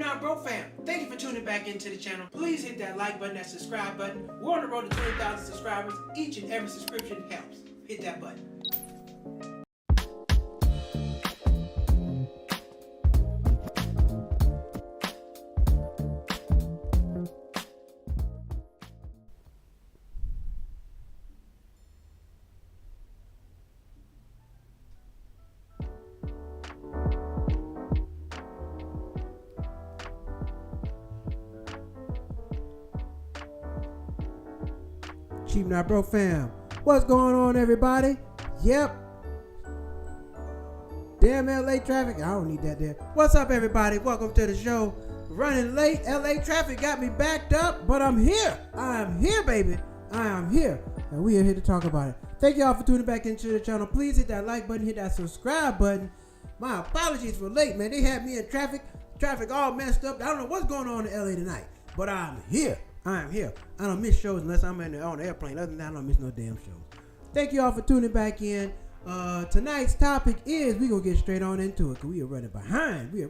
Now, bro fam, thank you for tuning back into the channel. Please hit that like button, that subscribe button. We're on the road to 20,000 subscribers. Each and every subscription helps. Hit that button. Cheap Not Broke fam. What's going on, everybody? Yep. Damn LA traffic. I don't need that there. What's up, everybody? Welcome to the show. Running late. LA traffic got me backed up, but I'm here. I am here, baby. I am here. And we are here to talk about it. Thank y'all for tuning back into the channel. Please hit that like button, hit that subscribe button. My apologies for late, man. They had me in traffic all messed up. I don't know what's going on in LA tonight, but I'm here. I am here. I don't miss shows unless I'm on the airplane. Other than that, I don't miss no damn shows. Thank you all for tuning back in. Tonight's topic is, we're going to get straight on into it because we are running behind. I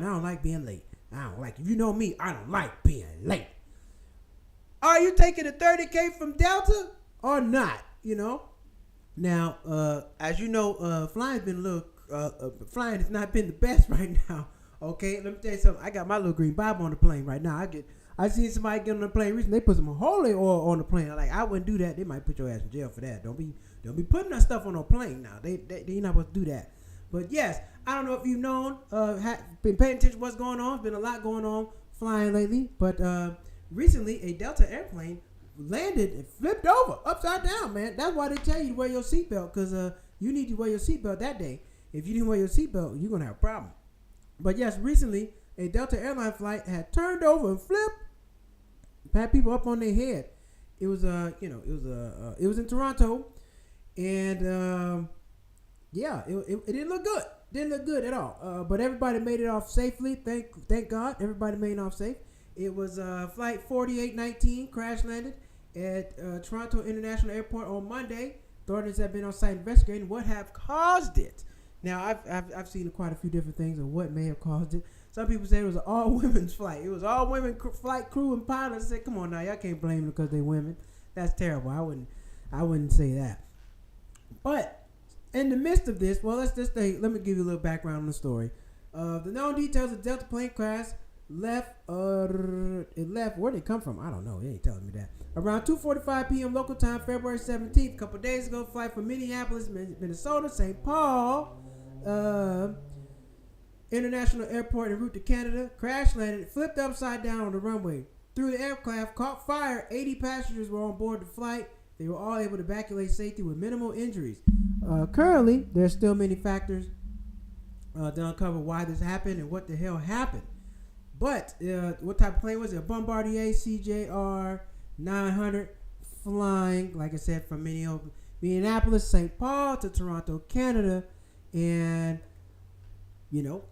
don't like being late. I don't like, if you know me, I don't like being late. Are you taking a 30K from Delta or not? You know? Now, as you know, flying has not been the best right now. Okay, let me tell you something. I got my little green Bible on the plane right now. I seen somebody get on the plane recently. They put some holy oil on the plane. I wouldn't do that. They might put your ass in jail for that. Don't be putting that stuff on a plane now. You're not supposed to do that. But yes, I don't know if you've known, been paying attention to what's going on. There's been a lot going on flying lately. But recently, a Delta airplane landed and flipped over upside down, man. That's why they tell you to wear your seatbelt, because you need to wear your seatbelt that day. If you didn't wear your seatbelt, you're gonna have a problem. But yes, recently a Delta airline flight had turned over and flipped. Had people up on their head. It was it was in Toronto, and it didn't look good. Didn't look good at all. But everybody made it off safely. Thank God, everybody made it off safe. It was flight 4819 crash landed at Toronto International Airport on Monday. Authorities have been on site investigating what have caused it. Now I've seen quite a few different things of what may have caused it. Some people say it was an all-women's flight. It was all-women flight crew and pilots. Said, "Come on now, y'all can't blame them because they women. That's terrible. I wouldn't say that." But in the midst of this, well, let me give you a little background on the story. The known details of Delta plane crash left. It left. Where did it come from? I don't know. They ain't telling me that. Around 2:45 p.m. local time, February 17th, a couple days ago, flight from Minneapolis, Minnesota, St. Paul. International Airport en route to Canada, crash landed, flipped upside down on the runway. Through the aircraft, caught fire. 80 passengers were on board the flight. They were all able to evacuate safely with minimal injuries. Currently, there's still many factors to uncover why this happened and what the hell happened. But what type of plane was it? A Bombardier CRJ900 flying, like I said, from Minneapolis, St. Paul to Toronto, Canada, and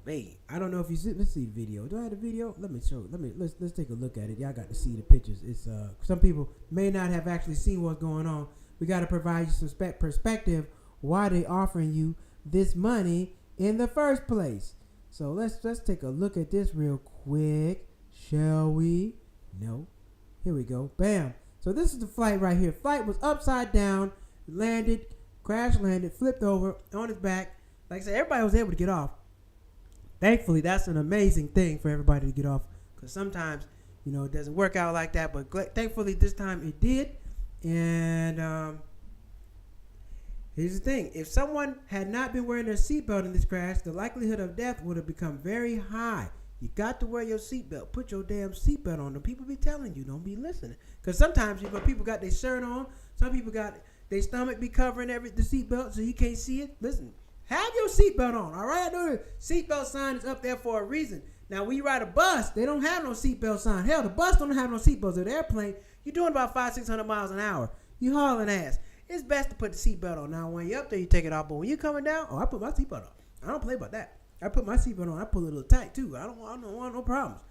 hey, I don't know if you see. Let's see the video. Do I have the video? Let's take a look at it. Y'all got to see the pictures. It's some people may not have actually seen what's going on. We got to provide you some perspective why they offering you this money in the first place. So let's take a look at this real quick, shall we? No. Here we go. Bam. So this is the flight right here. Flight was upside down, crash landed, flipped over on its back. Like I said, everybody was able to get off. Thankfully, that's an amazing thing for everybody to get off, because sometimes, it doesn't work out like that. But thankfully, this time it did. And here's the thing. If someone had not been wearing their seatbelt in this crash, the likelihood of death would have become very high. You got to wear your seatbelt. Put your damn seatbelt on. The people be telling you, don't be listening. Because sometimes people got their shirt on. Some people got their stomach be covering the seatbelt so you can't see it. Listen. Have your seatbelt on, all right? The seatbelt sign is up there for a reason. Now, when you ride a bus, they don't have no seatbelt sign. Hell, the bus don't have no seatbelts. At the airplane, you're doing about 500-600 miles an hour. You hauling ass. It's best to put the seatbelt on. Now, when you're up there, you take it off. But when you're coming down, I put my seatbelt on. I don't play about that. I put my seatbelt on. I pull it a little tight, too. I don't want no problems.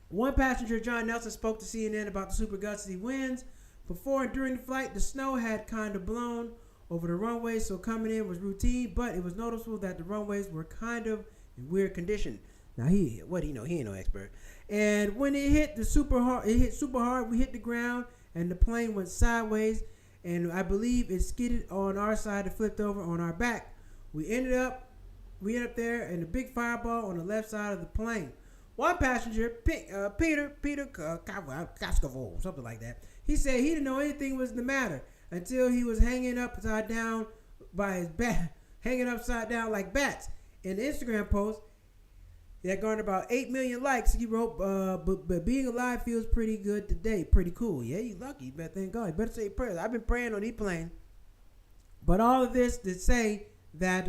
One passenger, John Nelson, spoke to CNN about the super gusty winds. Before and during the flight, the snow had kind of blown over the runways, so coming in was routine, but it was noticeable that the runways were kind of in weird condition. Now he ain't no expert. And when it hit super hard. We hit the ground, and the plane went sideways, and I believe it skidded on our side and flipped over on our back. We ended up there in a big fireball on the left side of the plane. One passenger, Peter Koskovo, something like that. He said he didn't know anything was the matter until he was hanging upside down by his back, hanging upside down like bats. In the Instagram post that garnered about 8 million likes, he wrote, but being alive feels pretty good today. Pretty cool. Yeah, you lucky. You better thank God. You better say prayers. I've been praying on these planes. But all of this to say that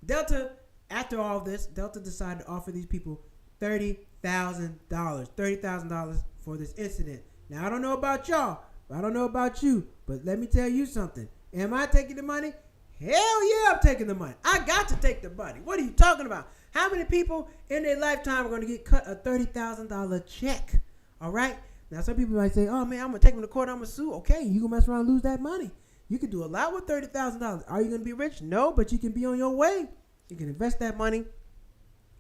Delta, after all this, Delta decided to offer these people $30,000 for this incident. Now, I don't know about y'all. I don't know about you. But let me tell you something. Am I taking the money? Hell yeah, I'm taking the money. I got to take the money. What are you talking about? How many people in their lifetime are going to get cut a $30,000 check? All right? Now, some people might say, oh, man, I'm going to take them to court. I'm going to sue. Okay, you going to mess around and lose that money. You can do a lot with $30,000. Are you going to be rich? No, but you can be on your way. You can invest that money,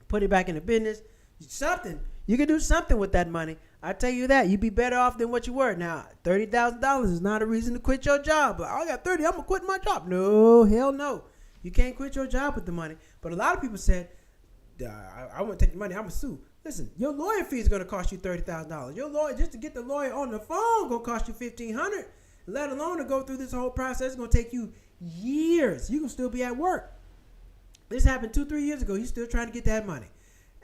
put it back in the business. Something. You can do something with that money. I tell you that. You'd be better off than what you were. Now, $30,000 is not a reason to quit your job. But I got 30, I'm going to quit my job. No, hell no. You can't quit your job with the money. But a lot of people said, I want to take the money. I'm going to sue. Listen, your lawyer fee is going to cost you $30,000. Your lawyer, just to get the lawyer on the phone, going to cost you $1,500. Let alone to go through this whole process. It's going to take you years. You can still be at work. This happened 2-3 years ago. You're still trying to get that money.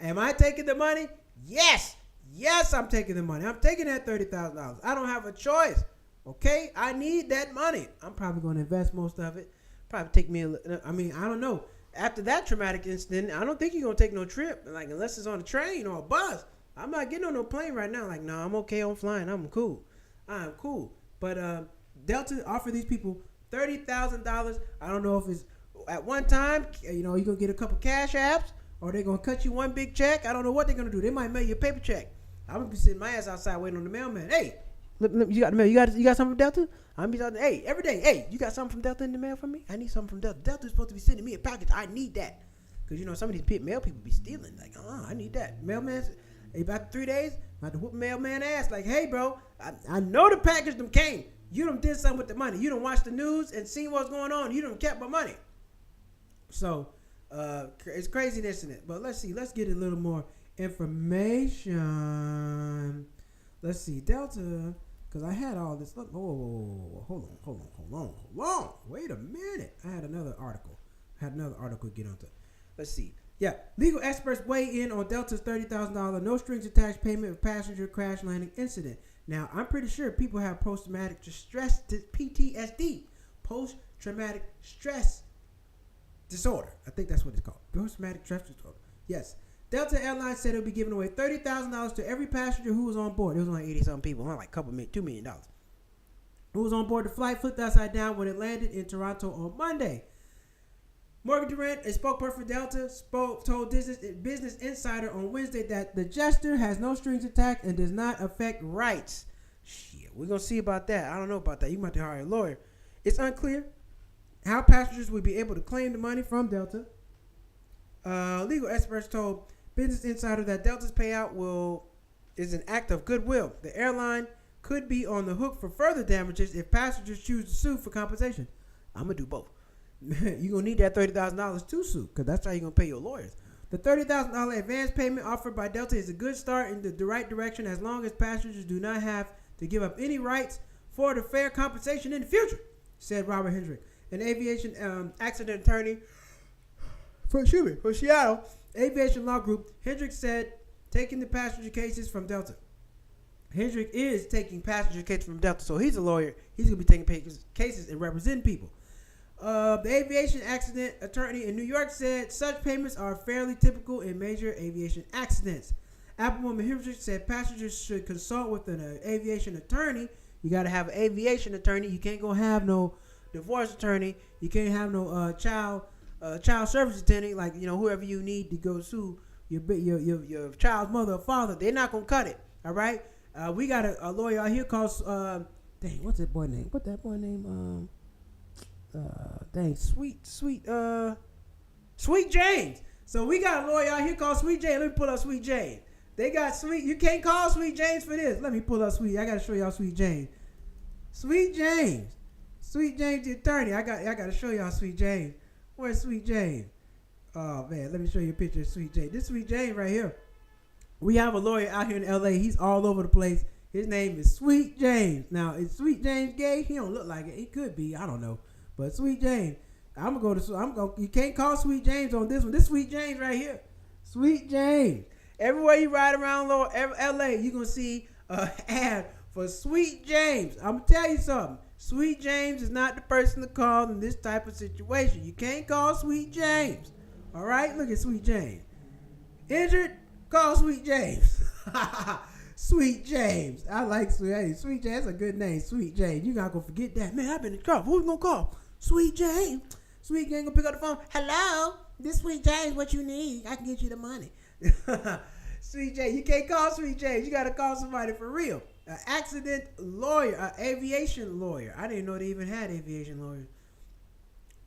Am I taking the money? Yes. Yes, I'm taking the money. I'm taking that $30,000. I don't have a choice. Okay? I need that money. I'm probably going to invest most of it. Probably take me I don't know. After that traumatic incident, I don't think you're going to take no trip. Like, unless it's on a train or a bus. I'm not getting on no plane right now. Like, no, I'm okay on flying. I'm cool. I'm cool. But Delta offered these people $30,000. I don't know if it's at one time, you're going to get a couple cash apps, or they're going to cut you one big check. I don't know what they're going to do. They might mail you a paper check. I'm going to be sitting my ass outside waiting on the mailman. Hey, you got the mail. You got something from Delta? I'm be talking, hey, every day. Hey, you got something from Delta in the mail for me? I need something from Delta. Delta's supposed to be sending me a package. I need that. Because, some of these mail people be stealing. Like, I need that. Mailman, about 3 days, I have to whoop mailman ass. Like, hey, bro, I know the package them came. You done did something with the money. You done watched the news and seen what's going on. You done kept my money. So, it's craziness in it. But let's see. Let's get a little more information. Let's see. Delta, because I had all this. Look, hold on. Wait a minute. I had another article to get onto. Let's see. Yeah. Legal experts weigh in on Delta's $30,000 no strings attached payment of passenger crash landing incident. Now, I'm pretty sure people have post-traumatic stress, PTSD, post-traumatic stress disorder. I think that's what it's called. Post-traumatic stress disorder. Yes. Delta Airlines said it would be giving away $30,000 to every passenger who was on board. There was only 80-something people, like $2 million. Who was on board the flight flipped upside down when it landed in Toronto on Monday. Morgan Durant, a spokesperson for Delta, told Business Insider on Wednesday that the gesture has no strings attached and does not affect rights. Shit, we're going to see about that. I don't know about that. You might have to hire a lawyer. It's unclear how passengers will be able to claim the money from Delta. Legal experts told Business Insider that Delta's payout is an act of goodwill. The airline could be on the hook for further damages if passengers choose to sue for compensation. I'm going to do both. You're going to need that $30,000 to sue, because that's how you're going to pay your lawyers. The $30,000 advance payment offered by Delta is a good start in the right direction as long as passengers do not have to give up any rights for the fair compensation in the future, said Robert Hendrick, an aviation accident attorney for Seattle Aviation Law Group. Hendrick said taking the passenger cases from Delta. Hendrick is taking passenger cases from Delta, so he's a lawyer. He's going to be taking cases and representing people. The aviation accident attorney in New York said such payments are fairly typical in major aviation accidents. Applewoman Hendrick said passengers should consult with an aviation attorney. You got to have an aviation attorney. You can't go have no divorce attorney. You can't have no child service attorney, like whoever you need to go sue your child's mother or father. They're not gonna cut it. All right. We got a lawyer out here called what's that boy name? Sweet James. So we got a lawyer out here called Sweet James. Let me pull up Sweet James. They got Sweet. You can't call Sweet James for this. Let me pull up Sweet. I got to show y'all Sweet James. Sweet James. Sweet James the attorney. I got to show y'all Sweet James. Where's Sweet James? Oh, man. Let me show you a picture of Sweet James. This Sweet James right here. We have a lawyer out here in L.A. He's all over the place. His name is Sweet James. Now, is Sweet James gay? He don't look like it. He could be. I don't know. But Sweet James. You can't call Sweet James on this one. This Sweet James right here. Sweet James. Everywhere you ride around L.A., you're going to see an ad for Sweet James. I'm going to tell you something. Sweet James is not the person to call in this type of situation. You can't call Sweet James. All right? Look at Sweet James. Injured? Call Sweet James. Sweet James. I like Sweet James. That's a good name. Sweet James. You're not going to forget that. Man, I've been in trouble. Who we going to call? Sweet James. Sweet James going to pick up the phone. Hello? This Sweet James, what you need? I can get you the money. Sweet James. You can't call Sweet James. You got to call somebody for real. An accident lawyer. An aviation lawyer. I didn't know they even had aviation lawyers.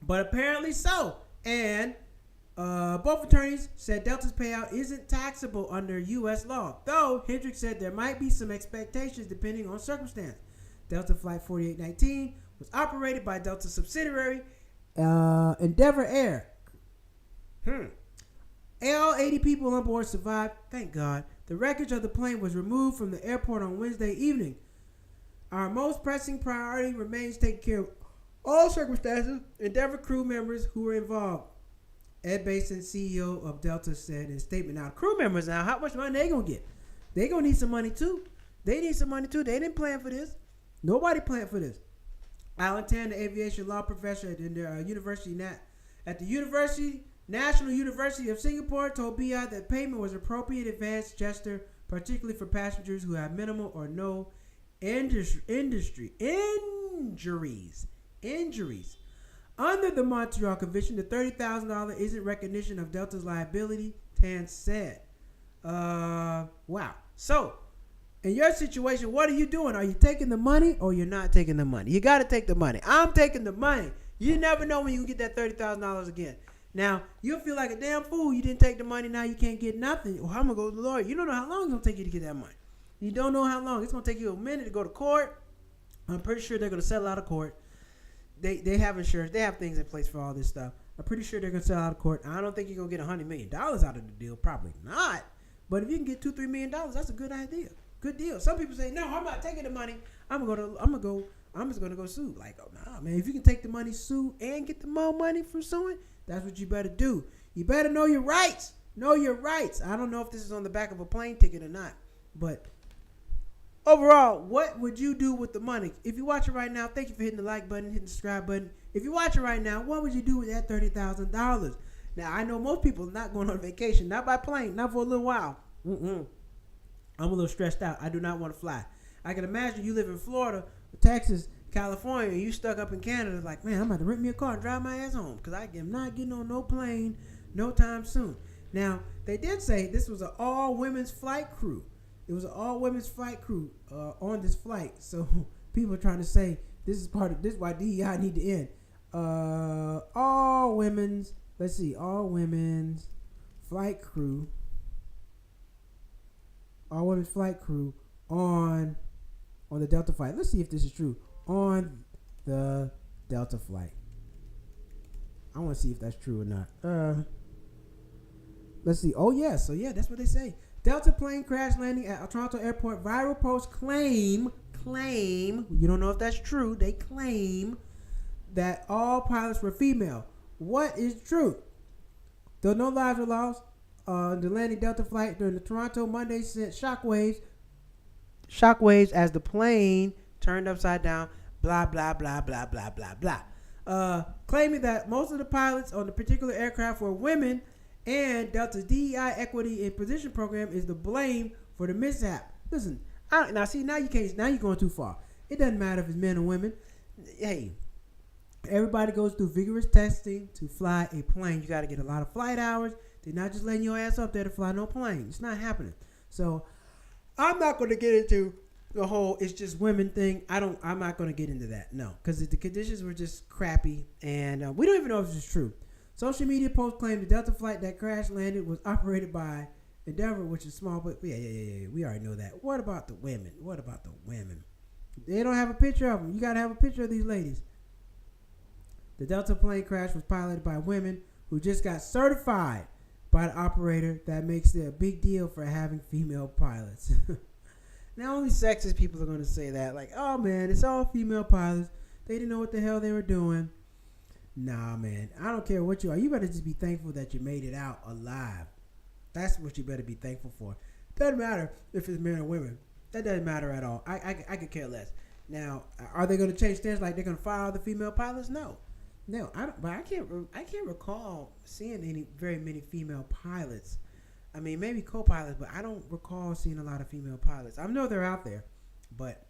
But apparently so. And both attorneys said Delta's payout isn't taxable under U.S. law, though Hendricks said there might be some expectations depending on circumstance. Delta Flight 4819 was operated by Delta subsidiary Endeavor Air. All 80 people on board survived, thank God. The wreckage of the plane was removed from the airport on Wednesday evening. Our most pressing priority remains taking care of all circumstances, Endeavor crew members who were involved. Ed Basin, CEO of Delta, said in a statement. Now, crew members, now, how much money they going to get? They going to need some money, too. They need some money, too. They didn't plan for this. Nobody planned for this. Alan Tan, the aviation law professor at the National University of Singapore, told BI that payment was appropriate advance gesture, particularly for passengers who have minimal or no injuries. Under the Montreal Convention, the $30,000 isn't recognition of Delta's liability, Tan said. Wow. So, in your situation, what are you doing? Are you taking the money or you're not taking the money? You got to take the money. I'm taking the money. You never know when you can get that $30,000 again. Now, you'll feel like a damn fool. You didn't take the money. Now you can't get nothing. Well, I'm going to go to the lawyer. You don't know how long it's going to take you to get that money. You don't know how long. It's going to take you a minute to go to court. I'm pretty sure they're going to settle out of court. They have insurance. They have things in place for all this stuff. I'm pretty sure they're going to settle out of court. I don't think you're going to get $100 million out of the deal. Probably not. But if you can get $2-3 million, that's a good idea. Good deal. Some people say, no, I'm not taking the money. I'm just going to go sue. Like, oh, nah, man. If you can take the money, sue, and get the more money from suing, that's what you better do. You better know your rights. Know your rights. I don't know if this is on the back of a plane ticket or not. But overall, what would you do with the money? If you're watching right now, thank you for hitting the like button, hitting the subscribe button. If you're watching right now, what would you do with that $30,000? Now, I know most people are not going on vacation, not by plane, not for a little while. I'm a little stressed out. I do not want to fly. I can imagine you live in Florida, Texas, California, and you stuck up in Canada like, man, I'm about to rent me a car and drive my ass home because I am not getting on no plane no time soon. Now, they did say this was an all-women's flight crew. It was an all-women's flight crew on this flight. So people are trying to say this is why DEI need to end. All women's flight crew. All-women's flight crew on the Delta flight. Let's see if this is true. On the Delta flight. I want to see if that's true or not. Let's see. Oh, yeah. So, yeah, that's what they say. Delta plane crash landing at Toronto Airport. Viral post claim. You don't know if that's true. They claim that all pilots were female. What is true? Though no lives were lost, the landing Delta flight during the Toronto Monday sent shockwaves as the plane turned upside down, blah, blah, blah, blah, blah, blah, blah. Claiming that most of the pilots on the particular aircraft were women and Delta's DEI equity in position program is the blame for the mishap. Listen, now you're going too far. It doesn't matter if it's men or women. Hey, everybody goes through vigorous testing to fly a plane. You got to get a lot of flight hours. They're not just letting your ass up there to fly no plane. It's not happening. So I'm not going to get into the whole it's just women thing. I'm not going to get into that. No, because the conditions were just crappy, and we don't even know if it's true. Social media posts claim the Delta flight that crash landed was operated by Endeavor, which is small, but yeah. We already know that. What about the women? They don't have a picture of them. You got to have a picture of these ladies. The Delta plane crash was piloted by women who just got certified by the operator. That makes it a big deal for having female pilots. Now, only sexist people are going to say that. Like, oh, man, it's all female pilots. They didn't know what the hell they were doing. Nah, man. I don't care what you are. You better just be thankful that you made it out alive. That's what you better be thankful for. Doesn't matter if it's men or women. That doesn't matter at all. I could care less. Now, are they going to change stance like they're going to fire all the female pilots? No, I can't recall seeing very many female pilots. I mean, maybe co-pilots, but I don't recall seeing a lot of female pilots. I know they're out there, but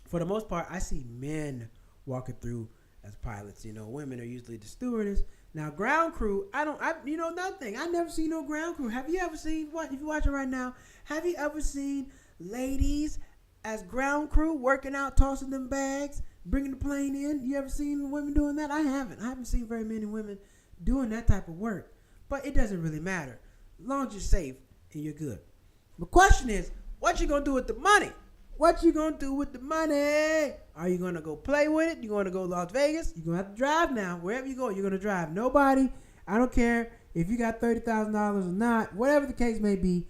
for the most part, I see men walking through as pilots. Women are usually the stewardess. Now, ground crew, nothing. I never seen no ground crew. Have you ever seen, if you're watching right now, have you ever seen ladies as ground crew working out, tossing them bags, bringing the plane in? You ever seen women doing that? I haven't seen very many women doing that type of work. But it doesn't really matter. As long as you're safe and you're good. The question is, what you going to do with the money? What you going to do with the money? Are you going to go play with it? You going to go to Las Vegas? You're going to have to drive now. Wherever you go, you're going to drive. Nobody, I don't care if you got $30,000 or not, whatever the case may be.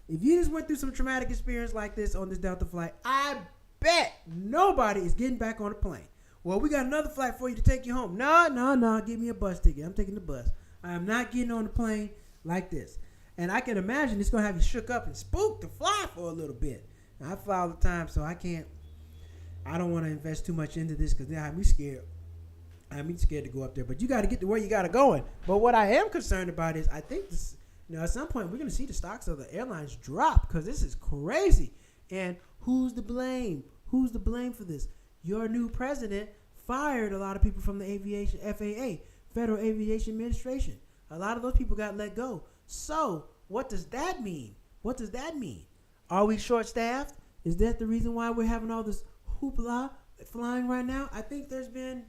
If you just went through some traumatic experience like this on this Delta flight, I bet nobody is getting back on a plane. Well, we got another flight for you to take you home. No. Give me a bus ticket. I'm taking the bus. I am not getting on the plane like this. And I can imagine it's going to have you shook up and spooked to fly for a little bit. Now, I fly all the time, so I don't want to invest too much into this because now I'm scared. I'm scared to go up there. But you got to get to where you got to go. But what I am concerned about is I think this, at some point we're going to see the stocks of the airlines drop because this is crazy. And who's to blame? Who's to blame for this? Your new president fired a lot of people from the aviation, FAA, Federal Aviation Administration. A lot of those people got let go. So what does that mean? Are we short-staffed? Is that the reason why we're having all this hoopla flying right now? I think there's been,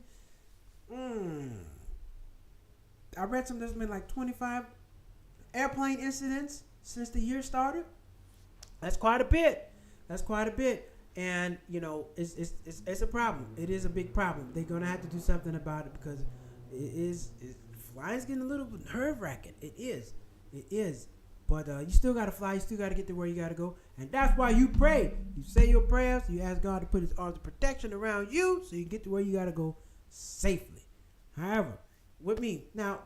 I read there's been like 25 airplane incidents since the year started. That's quite a bit. And, it's a problem. It is a big problem. They're going to have to do something about it because flying's getting a little nerve-wracking. It is. But you still got to fly. You still got to get to where you got to go. And that's why you pray. You say your prayers. You ask God to put his arms of protection around you so you get to where you got to go safely. However, with me, now,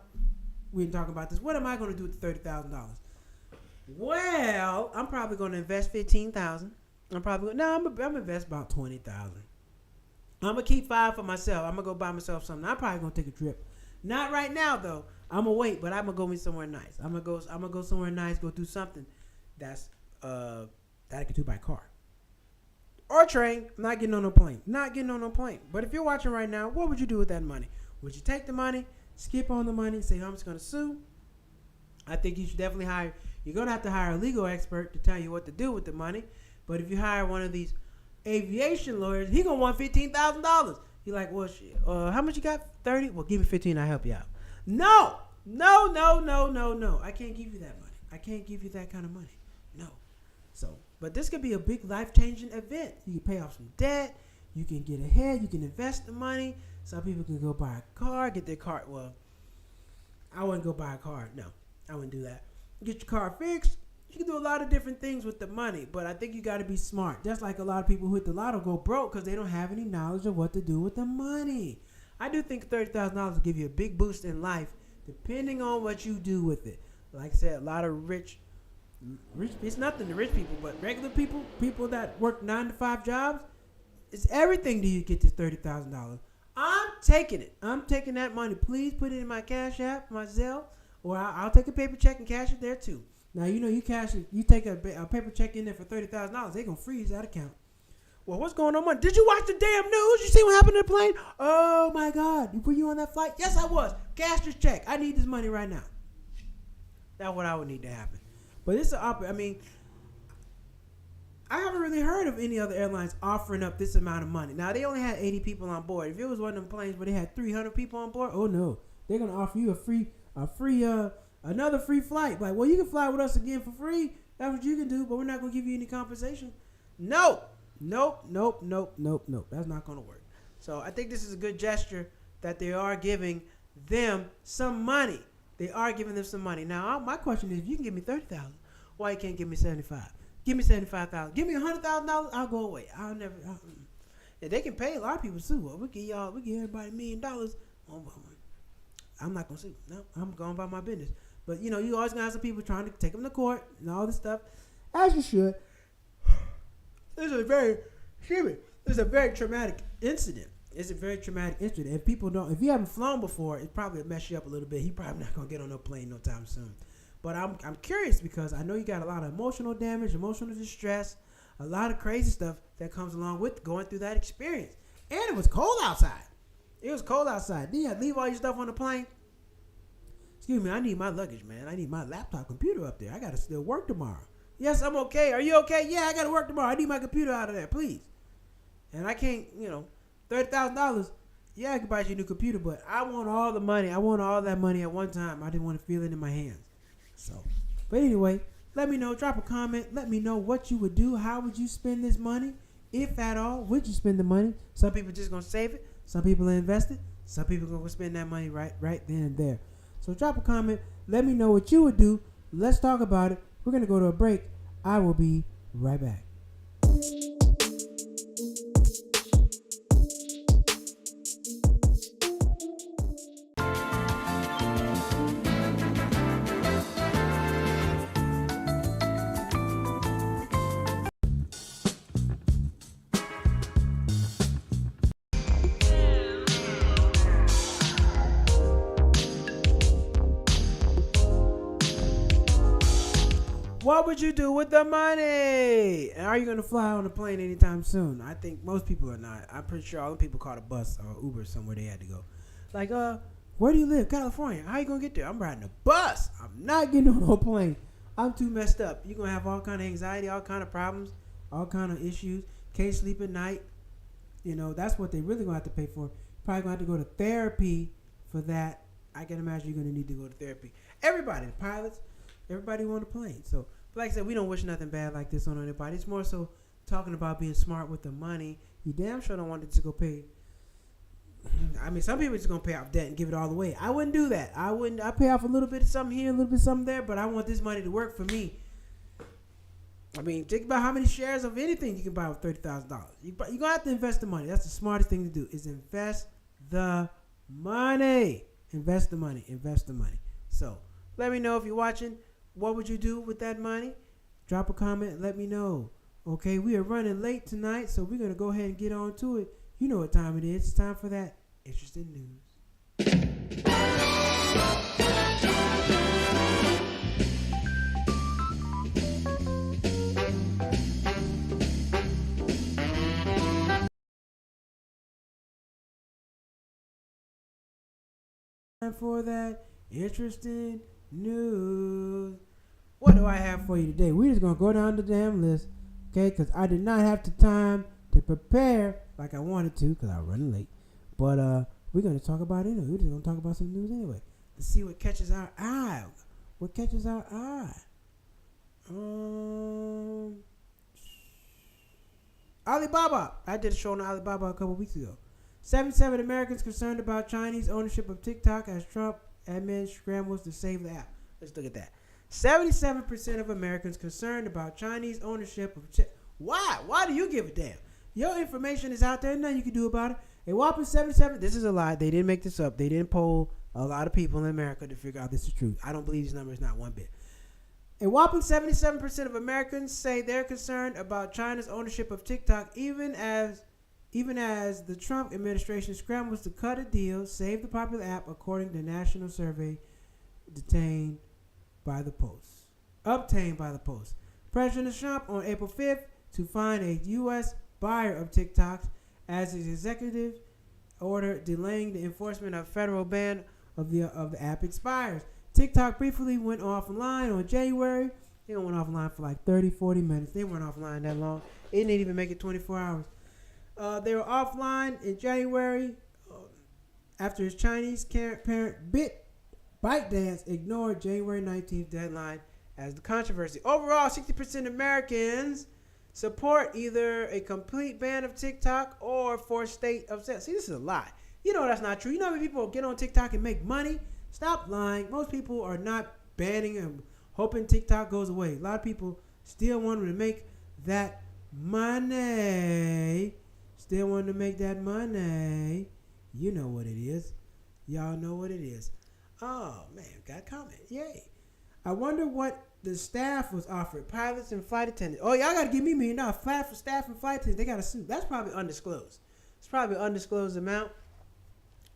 we didn't talk about this. What am I going to do with the $30,000? Well, I'm probably going to invest $15,000. I'm gonna invest about $20,000. I'm gonna keep $5,000 for myself. I'm gonna go buy myself something. I'm probably gonna take a trip. Not right now though. I'm gonna wait, but I'm gonna go somewhere nice. I'm gonna go somewhere nice. Go do something that's that I can do by car or train. I'm not getting on no plane. But if you're watching right now, what would you do with that money? Would you take the money, skip on the money, say I'm just gonna sue? I think you should definitely hire. You're gonna have to hire a legal expert to tell you what to do with the money. But if you hire one of these aviation lawyers, he gonna want $15,000. You're like, well, shit, how much you got? 30? Well, give me 15. I'll help you out. No. I can't give you that money. I can't give you that kind of money. No. So, but this could be a big life-changing event. You can pay off some debt. You can get ahead. You can invest the money. Some people can go buy a car, get their car. Well, I wouldn't go buy a car. No, I wouldn't do that. Get your car fixed. You can do a lot of different things with the money, but I think you got to be smart. Just like a lot of people who hit the lotto go broke because they don't have any knowledge of what to do with the money. I do think $30,000 will give you a big boost in life, depending on what you do with it. Like I said, a lot of rich, it's nothing to rich people, but regular people that work 9-to-5 jobs, it's everything to you get this $30,000. I'm taking it. I'm taking that money. Please put it in my Cash App, my Zelle, or I'll take a paper check and cash it there too. Now, you cash it, you take a paper check in there for $30,000, they're going to freeze that account. Well, what's going on? Did you watch the damn news? You see what happened to the plane? Oh, my God. Were you on that flight? Yes, I was. Cash this check. I need this money right now. That's what I would need to happen. But it's I haven't really heard of any other airlines offering up this amount of money. Now, they only had 80 people on board. If it was one of them planes where they had 300 people on board, oh, no. They're going to offer you a free another free flight. Like, well, you can fly with us again for free. That's what you can do, but we're not gonna give you any compensation. Nope. That's not gonna work. So I think this is a good gesture that they are giving them some money. They are giving them some money. Now, my question is, if you can give me $30,000, why you can't give me $75,000? Give me $75,000. Give me $100,000. I'll go away. And they can pay a lot of people sue. Well, we give everybody $1 million. I'm not gonna sue. No, I'm going about my business. But you always gonna have some people trying to take them to court and all this stuff, as you should. This is a very traumatic incident. It's a very traumatic incident. If you haven't flown before, it probably will mess you up a little bit. He probably not gonna get on no plane no time soon. But I'm curious because I know you got a lot of emotional damage, emotional distress, a lot of crazy stuff that comes along with going through that experience. And it was cold outside. Then you had to leave all your stuff on the plane. Excuse me, I need my luggage, man. I need my laptop computer up there. I gotta still work tomorrow. Yes, I'm okay. Are you okay? Yeah, I gotta work tomorrow. I need my computer out of there, please. And I can't, $30,000. Yeah, I can buy you a new computer, but I want all the money. I want all that money at one time. I didn't want to feel it in my hands. So, but anyway, let me know. Drop a comment. Let me know what you would do. How would you spend this money? If at all, would you spend the money? Some people just gonna save it. Some people invest it. Some people gonna spend that money right then and there. So drop a comment. Let me know what you would do. Let's talk about it. We're gonna go to a break. I will be right back. What would you do with the money? And are you going to fly on a plane anytime soon? I think most people are not. I'm pretty sure all the people caught a bus or Uber somewhere they had to go. Like, where do you live? California. How you going to get there? I'm riding a bus. I'm not getting on a plane. I'm too messed up. You're going to have all kind of anxiety, all kind of problems, all kind of issues. Can't sleep at night. That's what they really going to have to pay for. Probably going to have to go to therapy for that. I can imagine you're going to need to go to therapy. Everybody, the pilots, everybody on the plane. So, like I said, we don't wish nothing bad like this on anybody. It's more so talking about being smart with the money. You damn sure don't want to just go pay. I mean, some people just going to pay off debt and give it all away. I wouldn't do that. I pay off a little bit of something here, a little bit of something there, but I want this money to work for me. I mean, think about how many shares of anything you can buy with $30,000. You're going to have to invest the money. That's the smartest thing to do is invest the money. Invest the money. So, let me know if you're watching. What would you do with that money? Drop a comment. Let me know. Okay, we are running late tonight, so we're going to go ahead and get on to it. You know what time it is. It's time for that interesting news. Time for that interesting news. What do I have for you today? We're just going to go down the damn list, okay, because I did not have the time to prepare like I wanted to because I was running late. But we're going to talk about it anyway. We're just going to talk about some news anyway. Let's see what catches our eye. Alibaba. I did a show on Alibaba a couple weeks ago. 77 Americans concerned about Chinese ownership of TikTok as Trump admin scrambles to save the app. Let's look at that. 77% of Americans concerned about Chinese ownership of Why? Why do you give a damn? Your information is out there. Nothing you can do about it. A whopping 77. This is a lie. They didn't make this up. They didn't poll a lot of people in America to figure out this is true. I don't believe these numbers not one bit. A whopping 77% of Americans say they're concerned about China's ownership of TikTok, even as the Trump administration scrambles to cut a deal, save the popular app, according to the national survey obtained by the Post. President Trump on April 5th to find a U.S. buyer of TikTok as his executive order delaying the enforcement of federal ban of the app expires. TikTok briefly went offline on January. They went offline for like 30, 40 minutes. They weren't offline that long. It didn't even make it 24 hours. They were offline in January after his Chinese parent ByteDance ignored January 19th deadline as the controversy. Overall, 60% of Americans support either a complete ban of TikTok or forced state of sale. See, this is a lie. You know that's not true. You know how many people get on TikTok and make money? Stop lying. Most people are not banning and hoping TikTok goes away. A lot of people still want to make that money. Still want to make that money. You know what it is. Y'all know what it is. Oh, man, got a comment. Yay. I wonder what the staff was offered. Pilots and flight attendants. Oh, y'all got to give me $1 million flat for staff and flight attendants. They got to sue. That's probably undisclosed. It's probably an undisclosed amount.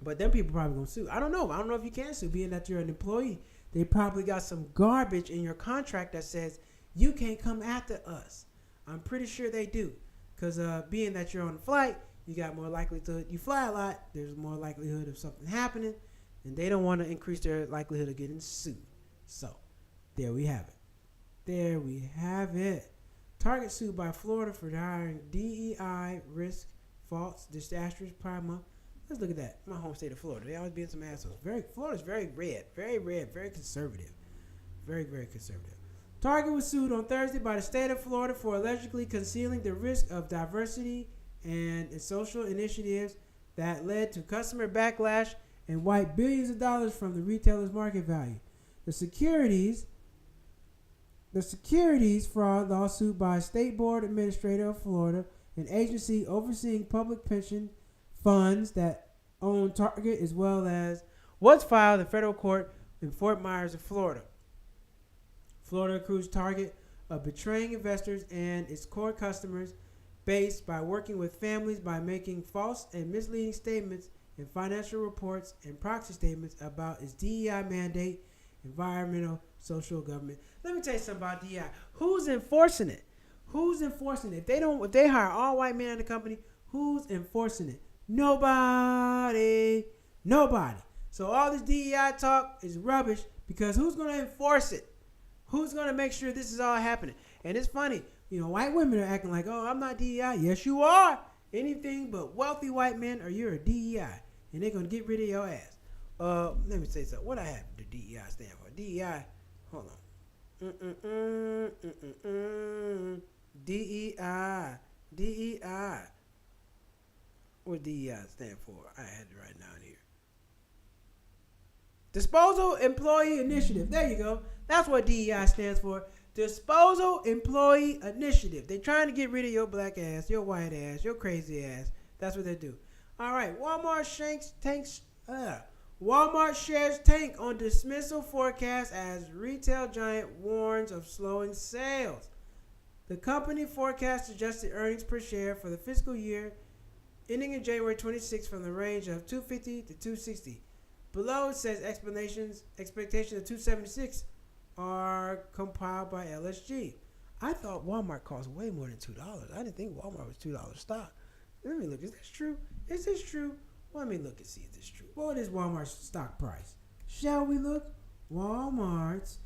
But them people probably going to sue. I don't know. I don't know if you can sue, being that you're an employee. They probably got some garbage in your contract that says you can't come after us. I'm pretty sure they do. Because being that you're on a flight, you got more likelihood. You fly a lot, there's more likelihood of something happening. And they don't want to increase their likelihood of getting sued. So, there we have it. There we have it. Target sued by Florida for hiring DEI risk, false, disastrous Pride Month. Let's look at that. My home state of Florida. They always being some assholes. Florida's very red, very conservative. Very, very conservative. Target was sued on Thursday by the state of Florida for allegedly concealing the risk of diversity and social initiatives that led to customer backlash and wiped billions of dollars from the retailer's market value. The securities fraud lawsuit by State Board Administrator of Florida, an agency overseeing public pension funds that own Target, as well as was filed in federal court in Fort Myers of Florida. Florida accused Target of betraying investors and its core customers base by working with families by making false and misleading statements in financial reports and proxy statements about its DEI mandate, environmental, social, government. Let me tell you something about DEI. Who's enforcing it? Who's enforcing it? If they hire all white men in the company, who's enforcing it? Nobody. So all this DEI talk is rubbish because who's going to enforce it? Who's going to make sure this is all happening? And it's funny, white women are acting like, oh, I'm not DEI. Yes, you are. Anything but wealthy white men or you're a DEI. And they're going to get rid of your ass. Let me say something. What I have the DEI stand for? DEI. Hold on. DEI. What DEI stand for? I had it right down here. Disposal Employee Initiative. There you go. That's what DEI stands for. Disposal Employee Initiative. They're trying to get rid of your black ass, your white ass, your crazy ass. That's what they do. All right. Walmart shares tank on dismissal forecast as retail giant warns of slowing sales. The company forecast adjusted earnings per share for the fiscal year ending in January 26 from the range of $2.50 to $2.60. Below it says expectations of $2.76 are compiled by LSG. I thought Walmart cost way more than $2. I didn't think Walmart was $2 stock. Let me look. Is this true? Is this true? Let me look and see if this is true. What is Walmart's stock price? Shall we look? Walmart's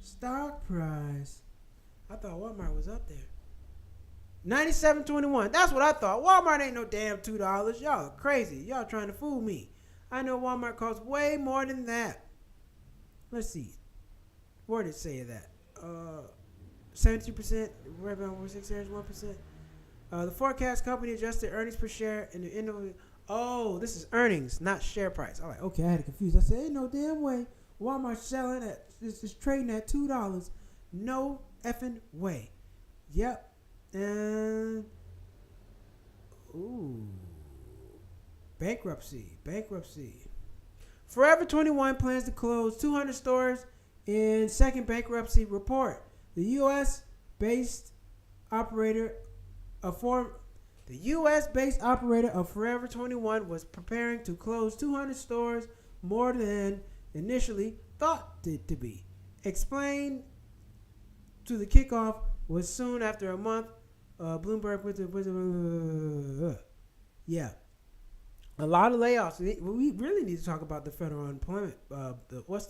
stock price. I thought Walmart was up there. $97.21. That's what I thought. Walmart ain't no damn $2. Y'all are crazy. Y'all trying to fool me. I know Walmart costs way more than that. Let's see. Where did it say that? 72%. Revenue over 6 years, 1%. The forecast company adjusted earnings per share in the end of. Oh, this is earnings, not share price. All right, okay, I had it confused. I said, ain't no damn way Walmart's selling at, it's trading at $2. No effing way. Yep. And, ooh, bankruptcy. Forever 21 plans to close 200 stores in second bankruptcy report. The U.S.-based operator of Forever 21 was preparing to close 200 stores, more than initially thought it to be. Explained to the kickoff was soon after a month. Bloomberg with the a lot of layoffs. We really need to talk about the federal unemployment. What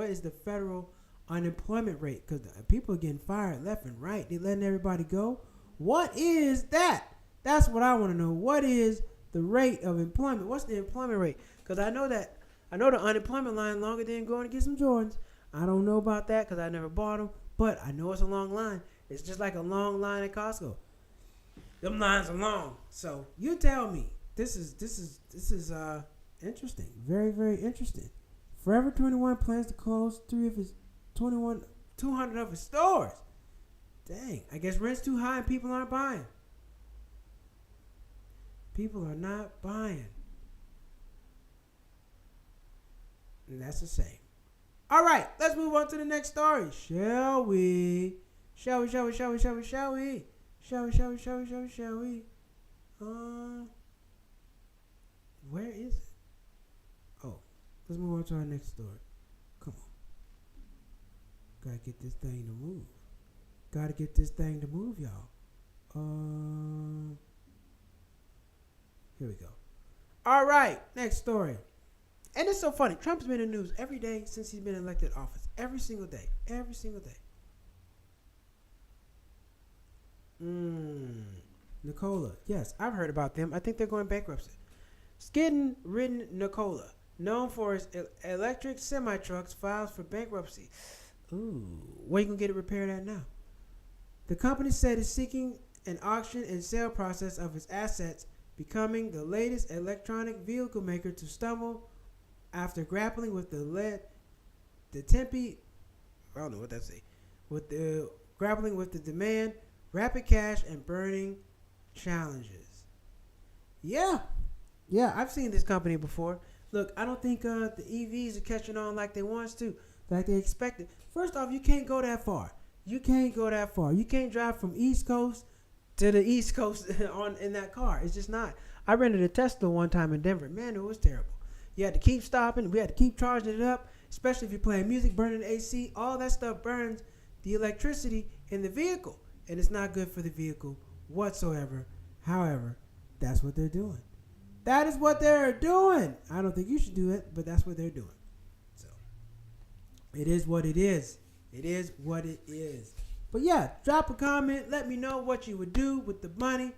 is the federal unemployment rate? Because people are getting fired left and right. They're letting everybody go. What is that? That's what I want to know. What is the rate of employment? What's the employment rate? Because I know that I know the unemployment line longer than going to get some Jordans. I don't know about that because I never bought them, but I know it's a long line. It's just like a long line at Costco. Them lines are long. So you tell me. This is interesting. Very, very interesting. Forever 21 plans to close 200 of its stores. Dang. I guess rent's too high and people aren't buying. People are not buying. And that's a shame. All right, let's move on to the next story. Shall we? Shall we? Where is it? Oh, let's move on to our next story. Come on. Gotta get this thing to move. Y'all. Here we go. All right, next story. And it's so funny. Trump's been in the news every day since he's been elected office. Every single day. Nikola. Yes, I've heard about them. I think they're going bankruptcy. Skidden-ridden Nikola, known for its electric semi-trucks, files for bankruptcy. Ooh, where you going to get it repaired at now? The company said it's seeking an auction and sale process of its assets, becoming the latest electronic vehicle maker to stumble after grappling with grappling with the demand, rapid cash, and burning challenges. Yeah, I've seen this company before. Look, I don't think the EVs are catching on like they want to, like they expected. First off, you can't go that far. You can't drive from East Coast to the East Coast in that car. It's just not. I rented a Tesla one time in Denver. Man, it was terrible. You had to keep stopping. We had to keep charging it up, especially if you're playing music, burning the AC. All that stuff burns the electricity in the vehicle, and it's not good for the vehicle whatsoever. However, that's what they're doing. That is what they're doing. I don't think you should do it, but that's what they're doing. So, it is what it is. It is what it is. But yeah, drop a comment. Let me know what you would do with the money.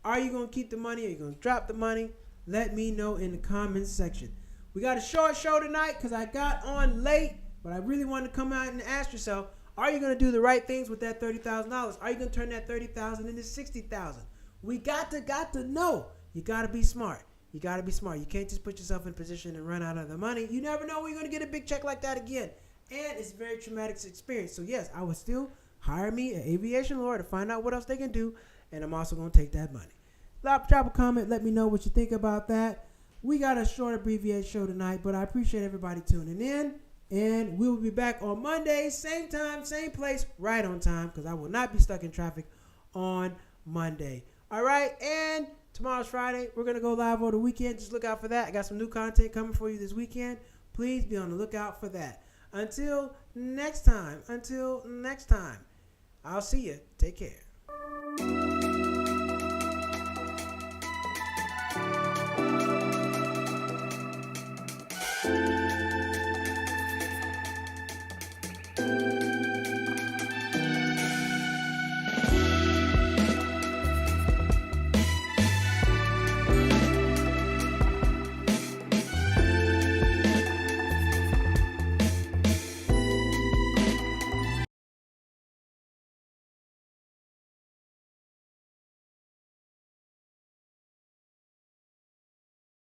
Are you going to keep the money? Are you going to drop the money? Let me know in the comments section. We got a short show tonight because I got on late, but I really wanted to come out and ask yourself, are you going to do the right things with that $30,000? Are you going to turn that $30,000 into $60,000? We got to know. You got to be smart. You can't just put yourself in position and run out of the money. You never know when you're going to get a big check like that again. And it's a very traumatic experience. So yes, I would still hire me an aviation lawyer to find out what else they can do. And I'm also going to take that money. Drop a comment. Let me know what you think about that. We got a short abbreviated show tonight, but I appreciate everybody tuning in. And we will be back on Monday, same time, same place, right on time, because I will not be stuck in traffic on Monday. All right, and tomorrow's Friday. We're going to go live over the weekend. Just look out for that. I got some new content coming for you this weekend. Please be on the lookout for that. Until next time, I'll see you. Take care.